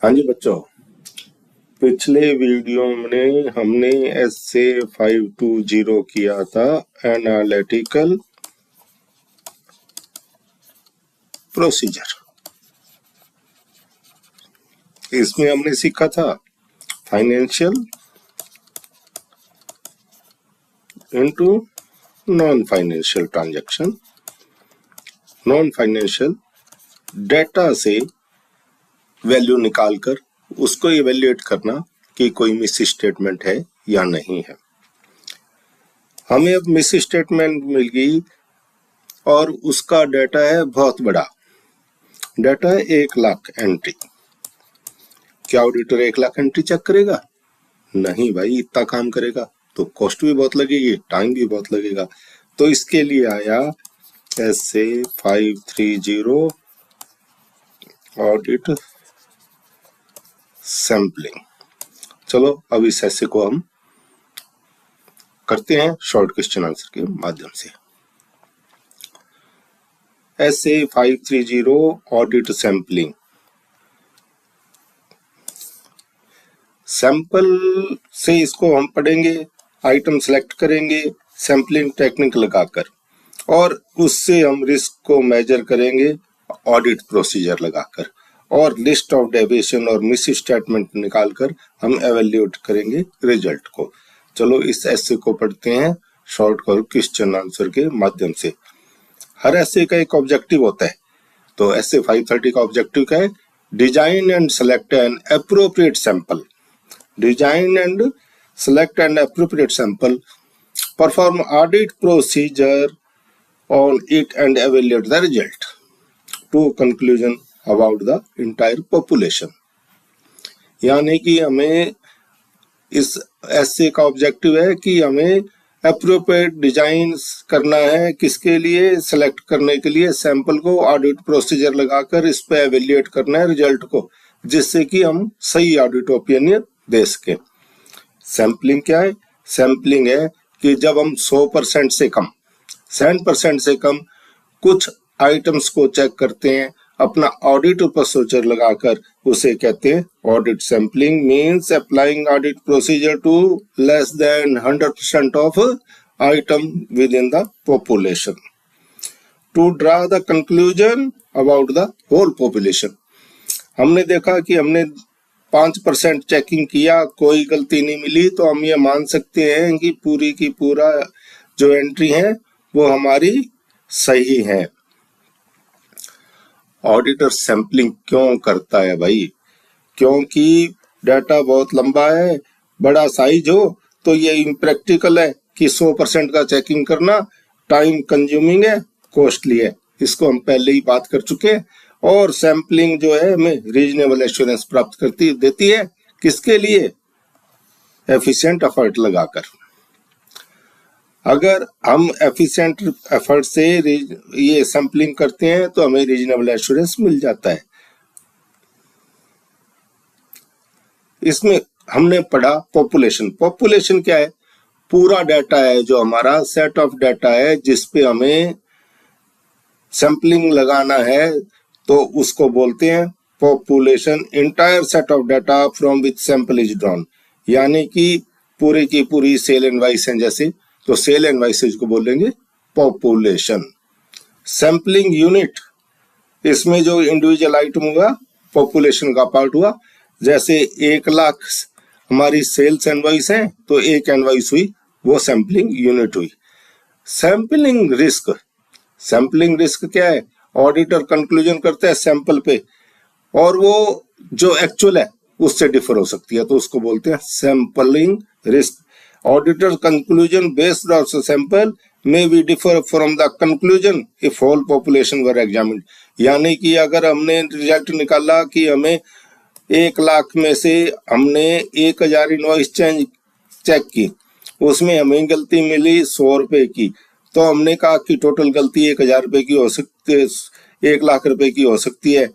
हाँ जी बच्चों, पिछले वीडियो में हमने SA520 किया था एनालिटिकल प्रोसीजर। इसमें हमने सीखा था financial into non financial transaction. Non financial data से वैल्यू निकालकर उसको इवेल्युएट करना कि कोई मिस स्टेटमेंट है या नहीं है। हमें अब मिस स्टेटमेंट मिल गई और उसका डाटा है बहुत बड़ा डाटा है 1,00,000 एंट्री। क्या ऑडिटर 1,00,000 एंट्री चेक करेगा? नहीं भाई, इतना काम करेगा तो कॉस्ट भी बहुत लगेगी, टाइम भी बहुत लगेगा। तो इसके लिए आया SA530 ऑडिट सैंपलिंग। चलो अब इस ऐसे को हम करते हैं शॉर्ट क्वेश्चन आंसर के माध्यम से। SA530 audit sampling. सैंपल से इसको हम पढ़ेंगे, आइटम सेलेक्ट करेंगे सैंपलिंग टेक्निक लगाकर और उससे हम रिस्क को मेजर करेंगे ऑडिट प्रोसीजर लगाकर और लिस्ट ऑफ डेविएशन और मिस स्टेटमेंट निकालकर हम एवेल्यूएट करेंगे रिजल्ट को। चलो इस ऐसे को पढ़ते हैं शॉर्ट क्वेश्चन आंसर के माध्यम से। हर ऐसे का एक ऑब्जेक्टिव होता है, तो SA530 का ऑब्जेक्टिव क्या है? Design and select N appropriate sample. Design and select an appropriate sample, perform audit procedure on it and evaluate the result to conclusion about the entire population। यानी कि हमें इस ऐसे का ऑब्जेक्टिव है कि हमें एप्रोप्रिएट डिजाइन करना है, किसके लिए? सेलेक्ट करने के लिए सैंपल को, ऑडिट प्रोसीजर लगाकर इस पे एवेल्युएट करना है रिजल्ट को, जिससे कि हम सही ऑडिट ओपिनियन दे सके। सैंपलिंग क्या है? सैंपलिंग है कि जब हम 100% से कम 7% से कम कुछ आइटम्स को चेक करते हैं अपना ऑडिट प्रोसीजर लगाकर, उसे कहते हैं audit sampling. Means applying audit procedure to less than 100% of item within the population to draw the conclusion about the whole population. हमने देखा कि हमने 5% चेकिंग किया, कोई गलती नहीं मिली, तो हम ये मान सकते हैं कि पूरी की पूरा जो एंट्री है वो हमारी सही है। ऑडिटर सैंपलिंग क्यों करता है भाई? क्योंकि डाटा बहुत लंबा है, बड़ा साइज हो तो ये इम्प्रैक्टिकल है कि 100% का चेकिंग करना टाइम कंज्यूमिंग है, कॉस्टली है। इसको हम पहले ही बात कर चुके हैं। और सैंपलिंग जो है हमें रीजनेबल एश्योरेंस प्राप्त देती है। किसके लिए? एफिशिएंट एफर्ट लगाकर। अगर हम एफिशिएंट एफर्ट से ये सैंपलिंग करते हैं तो हमें रीजनेबल एश्योरेंस मिल जाता है। इसमें हमने पढ़ा पॉपुलेशन। पॉपुलेशन क्या है? पूरा डाटा है, जो हमारा सेट ऑफ डाटा है जिसपे हमें सैंपलिंग लगाना है, तो उसको बोलते हैं population. Entire set of data from which sample is drawn, यानी कि पूरी की पूरी सेल इनवॉइस है जैसे, तो सेल इनवॉइसेज को बोलेंगे पॉपुलेशन। सैंपलिंग यूनिट, इसमें जो इंडिविजुअल आइटम हुआ पॉपुलेशन का पार्ट हुआ। जैसे 1,00,000 हमारी सेल्स इनवॉइस है तो एक इनवॉइस हुई, वो सैंपलिंग यूनिट हुई। Sampling risk. सैंपलिंग रिस्क क्या है? ऑडिटर कंक्लूजन करते हैं सैंपल पे और वो जो एक्चुअल है उससे डिफर हो सकती है, तो उसको बोलते हैं sampling risk. Auditor conclusion based on sample may be differ from the conclusion if whole population were examined. यानी कि अगर हमने रिजल्ट निकाला कि हमें 1,00,000 में से हमने 1,000 इनवॉइस चेक की, उसमें हमें गलती मिली 100 रुपए की, तो हमने कहा कि टोटल गलती 1,000 रुपए की हो सकती है, 1,00,000 रुपए की हो सकती है,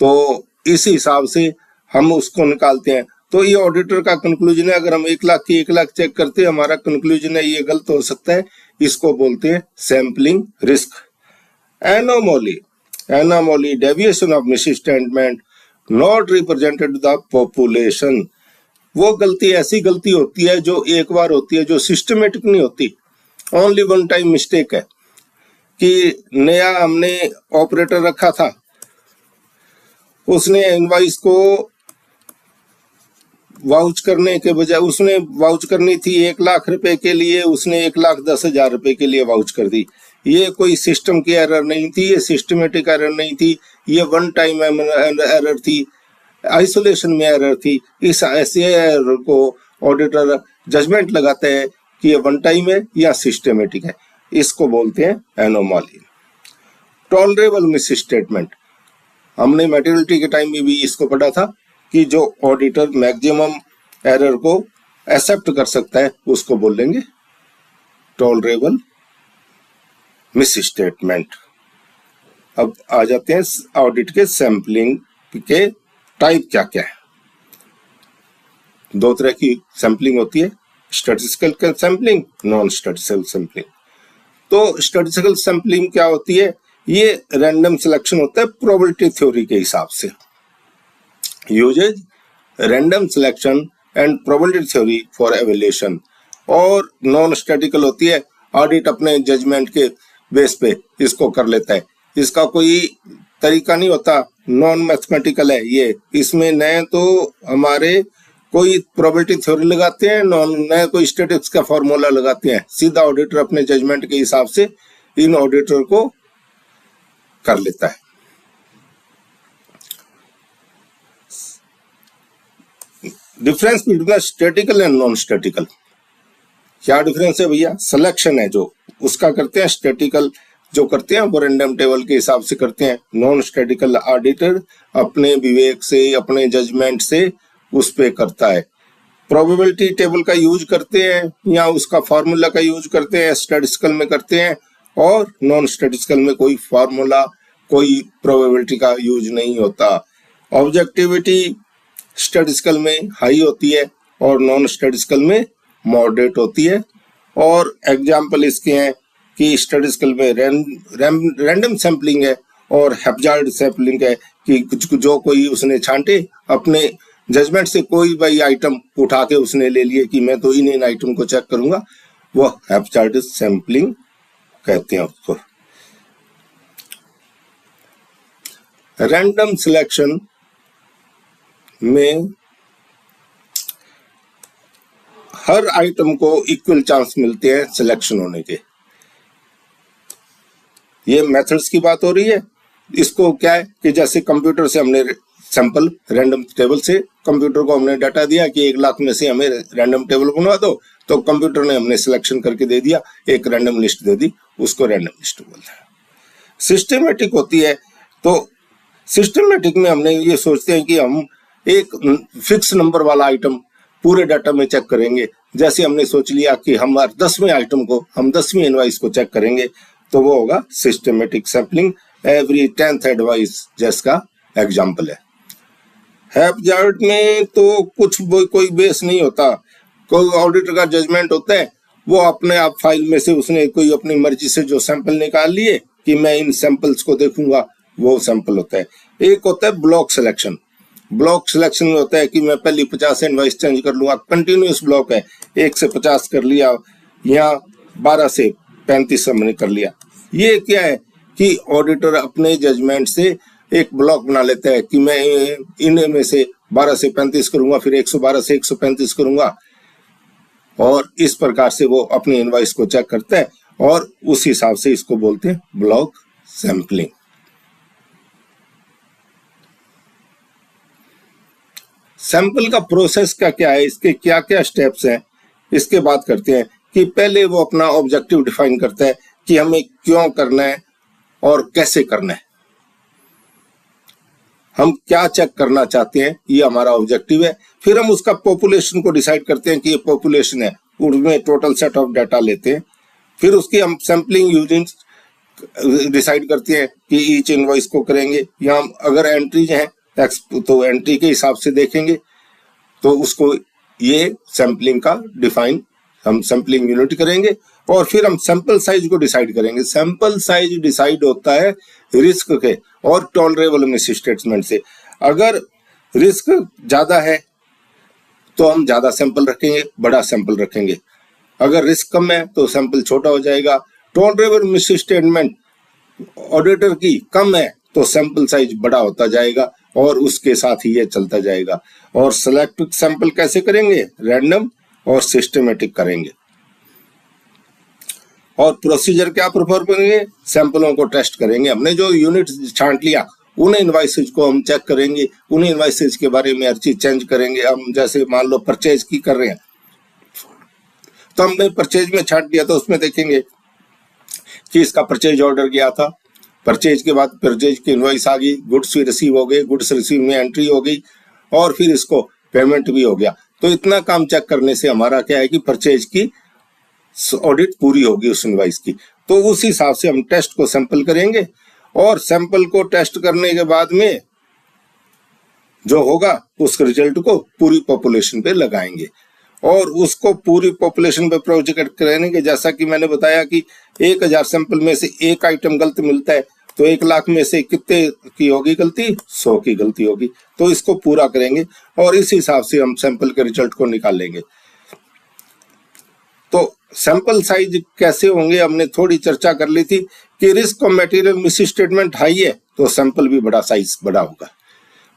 तो इस हिसाब से हम उसको निकालते हैं। तो ये ऑडिटर का कंक्लूजन है। अगर हम 1,00,000 की 1,00,000 चेक करते हैं, हमारा कंक्लूजन है ये गलत हो सकता है, इसको बोलते हैं sampling risk. Anomaly, deviation of miss statement not represented the population. वो गलती ऐसी गलती होती है जो एक बार होती है, जो सिस्टमेटिक नहीं होती, ओनली वन टाइम मिस्टेक है। कि नया हमने ऑपरेटर रखा था, उसने इनवॉइस को वाउच करने के बजाय, उसने वाउच करनी थी 1,00,000 रुपए के लिए, उसने 1,10,000 रुपए के लिए वाउच कर दी। ये कोई सिस्टम की एरर नहीं थी, ये सिस्टमेटिक एरर नहीं थी, ये वन टाइम एरर थी, आइसोलेशन में एरर थी। इस ऐसे एरर को ऑडिटर जजमेंट लगाता है कि ये वन टाइम है या सिस्टमेटिक है। इसको बोलते हैं एनोमली। टॉलरेबल मिस स्टेटमेंट, हमने मैटेरियलिटी के टाइम में भी इसको पढ़ा था कि जो ऑडिटर मैक्सिमम एरर को एक्सेप्ट कर सकता है उसको बोल लेंगे टॉलरेबल मिस स्टेटमेंट। अब आ जाते हैं ऑडिट के सैंपलिंग के टाइप क्या क्या है। दो तरह की सैंपलिंग होती है, statistical sampling, non statistical sampling. तो स्टैटिस्टिकल सैंपलिंग क्या होती है? ये रैंडम सिलेक्शन होता है प्रोबेबिलिटी थ्योरी के हिसाब से। Uses random selection and probability theory for evaluation. और नॉन स्टैटिकल होती है, ऑडिट अपने जजमेंट के बेस पे इसको कर लेता है, इसका कोई तरीका नहीं होता, नॉन मैथमेटिकल है ये। इसमें न तो हमारे कोई प्रोबेबिलिटी थ्योरी लगाते हैं, न कोई स्टैटिस्टिक्स का फॉर्मूला लगाते हैं, सीधा ऑडिटर अपने जजमेंट के हिसाब से इन ऑडिटर को कर लेता है। Difference between statistical and non statistical, क्या डिफरेंस है भैया? सिलेक्शन है जो उसका करते हैं, स्टैटिकल जो करते हैं वो रैंडम टेबल के हिसाब से करते हैं। नॉन स्टैटिकल ऑडिटर अपने विवेक से, अपने जजमेंट से उस पे करता है। प्रोबेबिलिटी टेबल का यूज करते हैं या उसका फॉर्मूला का यूज करते हैं, स्टैटिस्टिकल में करते हैं। और नॉन स्टैटिस्टिकल में कोई फॉर्मूला, कोई प्रोबेबिलिटी का यूज नहीं होता। ऑब्जेक्टिविटी स्टैटिस्टिकल में हाई होती है और नॉन स्टैटिस्टिकल में मॉडरेट होती है। और एग्जाम्पल इसके हैं कि स्टैटिस्टिकल में रैंडम सैंपलिंग है और हैप्जार्ड सैंपलिंग है, कि जो कोई उसने छांटे अपने जजमेंट से कोई भाई आइटम उठा के उसने ले लिए कि मैं तो इन आइटम को चेक करूंगा, वो हैप्जार्ड सैंपलिंग कहते हैं उसको। रैंडम सिलेक्शन में हर आइटम को इक्वल चांस मिलते हैं सिलेक्शन होने के। ये मेथड्स की बात हो रही है। इसको क्या है कि जैसे कंप्यूटर से हमने सैंपल रैंडम टेबल से कंप्यूटर को हमने डाटा दिया कि 1,00,000 में से हमें रैंडम टेबल बनवा दो, तो कंप्यूटर ने हमने सिलेक्शन करके दे दिया, एक रैंडम लिस्ट दे दी, उसको रैंडम लिस्ट बोलते हैं। सिस्टमेटिक होती है, तो सिस्टमेटिक में हमने ये सोचते हैं कि हम एक फिक्स नंबर वाला आइटम पूरे डाटा में चेक करेंगे। जैसे हमने सोच लिया कि हम 10वें आइटम को, हम 10वीं इनवॉइस को चेक करेंगे, तो वो होगा systematic sampling. Every 10th invoice जिसका एग्जाम्पल है। हैप्जार्ड में तो कुछ कोई बेस नहीं होता, कोई ऑडिटर का जजमेंट होता है, वो अपने आप फाइल में से उसने कोई अपनी मर्जी से जो सैंपल निकाल लिए कि मैं इन सैंपल्स को देखूंगा, वो सैंपल होता है। एक होता है ब्लॉक सिलेक्शन। ब्लॉक सिलेक्शन में होता है कि मैं पहले 50 इनवॉइस चेंज कर लूंगा, कंटिन्यूस ब्लॉक है, 1 से 50 कर लिया या 12 से 35 हमने कर लिया। ये क्या है कि ऑडिटर अपने जजमेंट से एक ब्लॉक बना लेता है कि मैं इनमें से 12 से 35 करूंगा, फिर 112 से 135 करूंगा, और इस प्रकार से वो अपनी इनवॉइस को चेक करता है और उस हिसाब से इसको बोलते हैं ब्लॉक सैंपलिंग। सैंपल का प्रोसेस का क्या है, इसके क्या क्या स्टेप्स हैं, इसके बात करते हैं। कि पहले वो अपना ऑब्जेक्टिव डिफाइन करता है कि हमें क्यों करना है और कैसे करना है, हम क्या चेक करना चाहते हैं, ये हमारा ऑब्जेक्टिव है। फिर हम उसका पॉपुलेशन को डिसाइड करते हैं कि ये पॉपुलेशन है, उसमें टोटल सेट ऑफ डाटा लेते हैं। फिर उसकी हम सैंपलिंग यूजिंग डिसाइड करते हैं कि ईच इनवॉइस को करेंगे, या अगर एंट्रीज हैं तो एंट्री के हिसाब से देखेंगे, तो उसको ये सैंपलिंग का डिफाइन हम सैंपलिंग यूनिट करेंगे। और फिर हम सैंपल साइज को डिसाइड करेंगे। सैंपल साइज डिसाइड होता है रिस्क के और टॉलरेबल मिस स्टेटमेंट से। अगर रिस्क ज्यादा है तो हम ज्यादा सैंपल रखेंगे, बड़ा सैंपल रखेंगे। अगर रिस्क कम है तो सैंपल छोटा हो जाएगा। टॉलरेबल मिस स्टेटमेंट ऑडिटर की कम है तो सैंपल साइज बड़ा होता जाएगा और उसके साथ ही ये चलता जाएगा। और सिलेक्ट सैंपल कैसे करेंगे? रैंडम और सिस्टमेटिक करेंगे। और प्रोसीजर क्या प्रेफर करेंगे? सैंपलों को टेस्ट करेंगे। हमने जो यूनिट छांट लिया उन इनवाइसेज को हम चेक करेंगे, उन इनवाइसेज के बारे में हर चीज चेंज करेंगे। हम जैसे मान लो परचेज की कर रहे हैं तो हमने परचेज में छांट लिया तो उसमें देखेंगे कि इसका परचेज ऑर्डर गया था, परचेज के बाद परचेज की इनवॉइस आ गई, गुड्स भी रिसीव हो गए, गुड्स रिसीव में एंट्री हो गई और फिर इसको पेमेंट भी हो गया। तो इतना काम चेक करने से हमारा क्या है कि परचेज की ऑडिट पूरी होगी उस इनवॉइस की। तो उस हिसाब से हम टेस्ट को सैंपल करेंगे और सैंपल को टेस्ट करने के बाद में जो होगा उस रिजल्ट को पूरी पॉपुलेशन पे लगाएंगे और उसको पूरी पॉपुलेशन पे प्रोजेक्ट करेंगे। जैसा कि मैंने बताया कि 1000 सैंपल में से एक आइटम गलत मिलता है तो 1 लाख में से कितने की होगी गलती? 100 की गलती होगी। तो इसको पूरा करेंगे और इस हिसाब से हम सैंपल के रिजल्ट को निकालेंगे। तो सैंपल साइज कैसे होंगे हमने थोड़ी चर्चा कर ली थी कि risk of material miss statement high है तो सैंपल भी बड़ा साइज बड़ा होगा।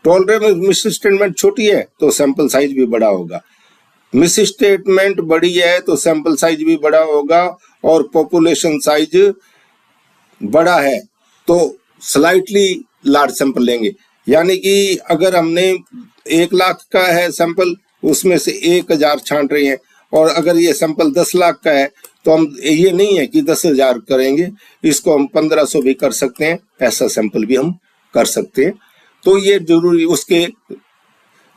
टॉलरेबल मिस स्टेटमेंट छोटी है तो सैंपल साइज भी बड़ा होगा। मिस स्टेटमेंट बड़ी है तो सैंपल साइज भी बड़ा होगा और पॉपुलेशन साइज बड़ा है तो स्लाइटली लार्ज सैंपल लेंगे। यानी कि अगर हमने 1 लाख का है सैंपल, उसमें से 1000 छांट रहे हैं और अगर ये सैंपल 10 लाख का है तो हम ये नहीं है कि 10,000 करेंगे, इसको हम 1500 भी कर सकते हैं, ऐसा सैंपल भी हम कर सकते हैं। तो ये जरूरी उसके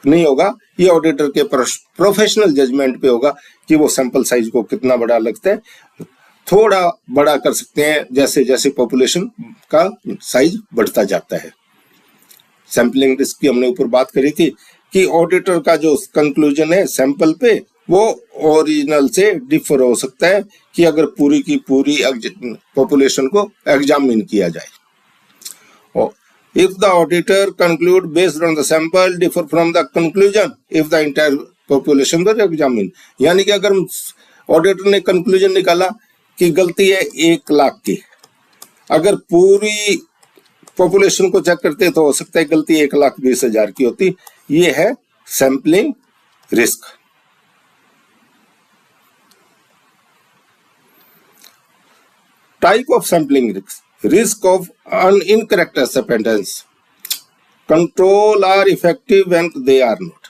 नहीं होगा, ये ऑडिटर के प्रोफेशनल जजमेंट पे होगा कि वो सैंपल साइज को कितना बड़ा लगता है। थोड़ा बड़ा कर सकते हैं जैसे जैसे पॉपुलेशन का साइज बढ़ता जाता है। सैंपलिंग रिस्क की हमने ऊपर बात करी थी कि ऑडिटर का जो कंक्लूजन है सैंपल पे वो ओरिजिनल से डिफर हो सकता है कि अगर पूरी की पूरी पॉपुलेशन को एग्जामिन किया जाए। और if the auditor conclude based on the sample differ from the conclusion if the entire population were examined, यानी कि अगर ऑडिटर ने कंक्लूजन निकाला कि गलती है 1 लाख की, अगर पूरी पॉपुलेशन को चेक करते तो हो सकता है गलती 1,20,000 की होती। ये है sampling risk. Type of sampling risk: risk of incorrect acceptance, control are effective when they are not।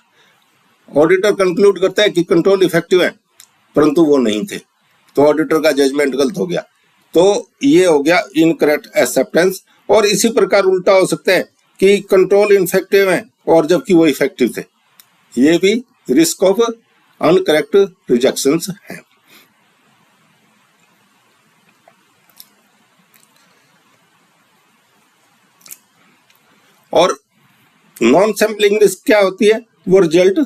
Auditor conclude करता है कि कंट्रोल इफेक्टिव है परंतु वो नहीं थे तो ऑडिटर का जजमेंट गलत हो गया, तो ये हो गया इनकरेक्ट एक्सेप्टेंस। और इसी प्रकार उल्टा हो सकता है कि कंट्रोल इफेक्टिव है और जबकि वो इफेक्टिव थे, ये भी रिस्क ऑफ अनकरेक्ट रिजेक्शंस है। और नॉन सैंपलिंग रिस्क क्या होती है? वो रिजल्ट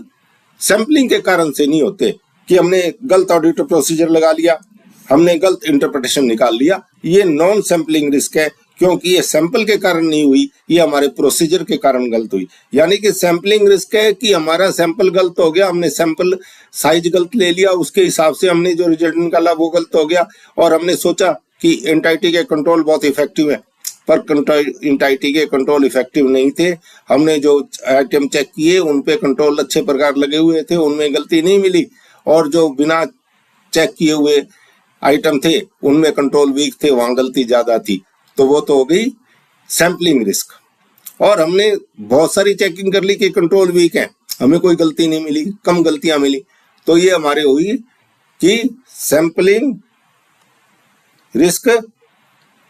सैंपलिंग के कारण से नहीं होते कि हमने गलत ऑडिटर प्रोसीजर लगा लिया, हमने गलत इंटरप्रिटेशन निकाल लिया, ये नॉन सैंपलिंग रिस्क है क्योंकि ये सैंपल के कारण नहीं हुई, ये हमारे प्रोसीजर के कारण गलत हुई। यानी कि सैंपलिंग रिस्क है कि हमारा सैंपल गलत हो गया, हमने सैंपल साइज गलत ले लिया, उसके हिसाब से हमने जो रिजल्ट निकाला वो गलत हो गया और हमने सोचा कि एंटाइटी के कंट्रोल बहुत इफेक्टिव है पर एंटाइटी के कंट्रोल इफेक्टिव नहीं थे। हमने जो आइटम चेक किए उन पे कंट्रोल अच्छे प्रकार लगे हुए थे, उनमें गलती नहीं मिली, और जो बिना चेक किए हुए आइटम थे उनमें कंट्रोल वीक थे, वहां गलती ज्यादा थी, तो वो तो हो गई सैंपलिंग रिस्क। और हमने बहुत सारी चेकिंग कर ली कि कंट्रोल वीक है, हमें कोई गलती नहीं मिली, कम गलतियां मिली, तो ये हमारे हुई कि सैंपलिंग रिस्क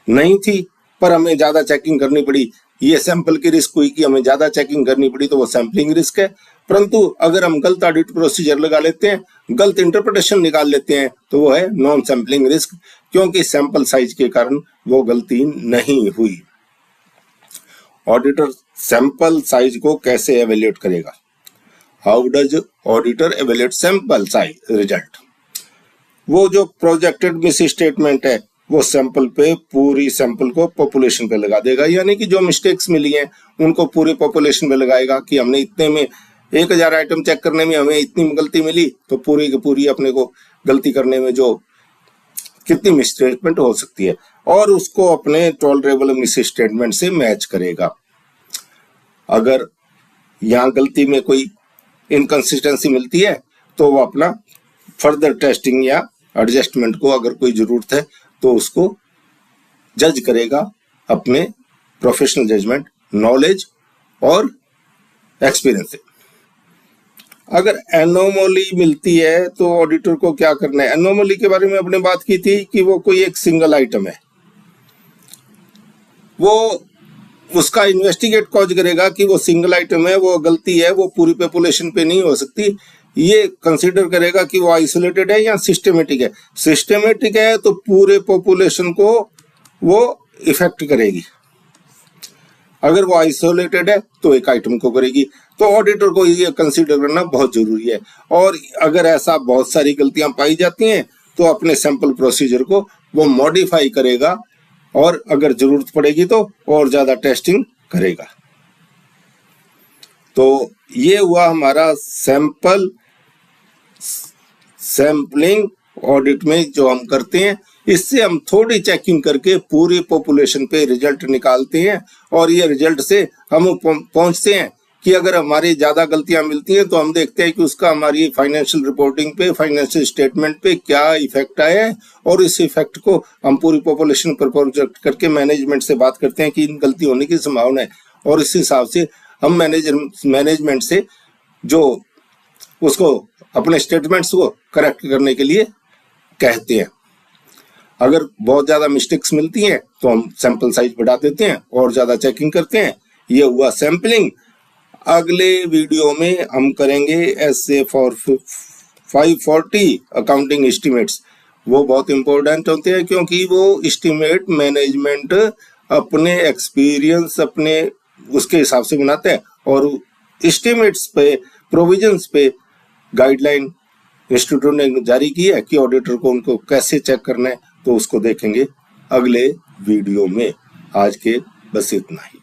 नहीं थी पर हमें ज्यादा चेकिंग करनी पड़ी। ये सैंपल की रिस्क हुई कि हमें ज्यादा चेकिंग करनी पड़ी, तो वो सैंपलिंग रिस्क है। परंतु अगर हम गलत ऑडिट प्रोसीजर लगा लेते हैं, गलत इंटरप्रिटेशन निकाल लेते हैं, तो वो है नॉन सैंपलिंग रिस्क, क्योंकि सैंपल साइज के कारण वो गलती नहीं हुई। ऑडिटर सैंपल साइज को कैसे एवेल्यूएट करेगा? How does auditor evaluate sample size result? वो जो प्रोजेक्टेड मिस स्टेटमेंट है वो सैंपल पे, पूरी सैंपल को पॉपुलेशन पे लगा देगा, यानी कि जो मिस्टेक्स मिली हैं उनको पूरी पॉपुलेशन पे लगाएगा कि हमने इतने में 1000 आइटम चेक करने में हमें इतनी गलती मिली, तो पूरी की पूरी अपने को गलती करने में जो कितनी मिसस्टेटमेंट हो सकती है, और उसको अपने टॉलरेबल मिसस्टेटमेंट से मैच करेगा। अगर यहाँ गलती में कोई इनकंसिस्टेंसी मिलती है तो वो अपना फर्दर टेस्टिंग या एडजस्टमेंट को अगर कोई जरूरत है तो उसको जज करेगा अपने प्रोफेशनल जजमेंट, नॉलेज और एक्सपीरियंस से। अगर एनोमली मिलती है तो ऑडिटर को क्या करना है? एनोमली के बारे में आपने बात की थी कि वो कोई एक सिंगल आइटम है, वो उसका इन्वेस्टिगेट कॉज करेगा कि वो सिंगल आइटम है, वो गलती है, वो पूरी पॉपुलेशन पे नहीं हो सकती। ये कंसीडर करेगा कि वो आइसोलेटेड है या सिस्टमेटिक है। सिस्टमेटिक है तो पूरे पॉपुलेशन को वो इफेक्ट करेगी, अगर वो आइसोलेटेड है तो एक आइटम को करेगी। तो ऑडिटर को ये कंसीडर करना बहुत जरूरी है। और अगर ऐसा बहुत सारी गलतियां पाई जाती हैं तो अपने सैंपल प्रोसीजर को वो मॉडिफाई करेगा, और अगर जरूरत पड़ेगी तो और ज्यादा टेस्टिंग करेगा। तो ये हुआ हमारा सैंपलिंग ऑडिट में जो हम करते हैं। इससे हम थोड़ी चेकिंग करके पूरी पॉपुलेशन पे रिजल्ट निकालते हैं, और ये रिजल्ट से हम पहुंचते हैं कि अगर हमारी ज्यादा गलतियां मिलती हैं तो हम देखते हैं कि उसका हमारी फाइनेंशियल रिपोर्टिंग पे, फाइनेंशियल स्टेटमेंट पे क्या इफेक्ट आया है, और इस इफेक्ट को हम पूरी पॉपुलेशन पर प्रोजेक्ट करके मैनेजमेंट से बात करते हैं कि इन गलती होने की संभावना है, और इस हिसाब से हम मैनेजमेंट से जो उसको अपने स्टेटमेंट्स को करेक्ट करने के लिए कहते हैं। अगर बहुत ज्यादा मिस्टेक्स मिलती हैं तो हम सैंपल साइज बढ़ा देते हैं और ज्यादा चेकिंग करते हैं। ये हुआ सैंपलिंग। अगले वीडियो में हम करेंगे SA फॉर 540 अकाउंटिंग एस्टिमेट्स। वो बहुत इंपॉर्टेंट होते हैं क्योंकि वो एस्टिमेट मैनेजमेंट अपने एक्सपीरियंस, अपने उसके हिसाब से बनाते हैं, और एस्टिमेट्स पे, प्रोविजंस पे गाइडलाइन इंस्टीट्यूट ने जारी की है कि ऑडिटर को उनको कैसे चेक करना है, तो उसको देखेंगे अगले वीडियो में। आज के बस इतना ही।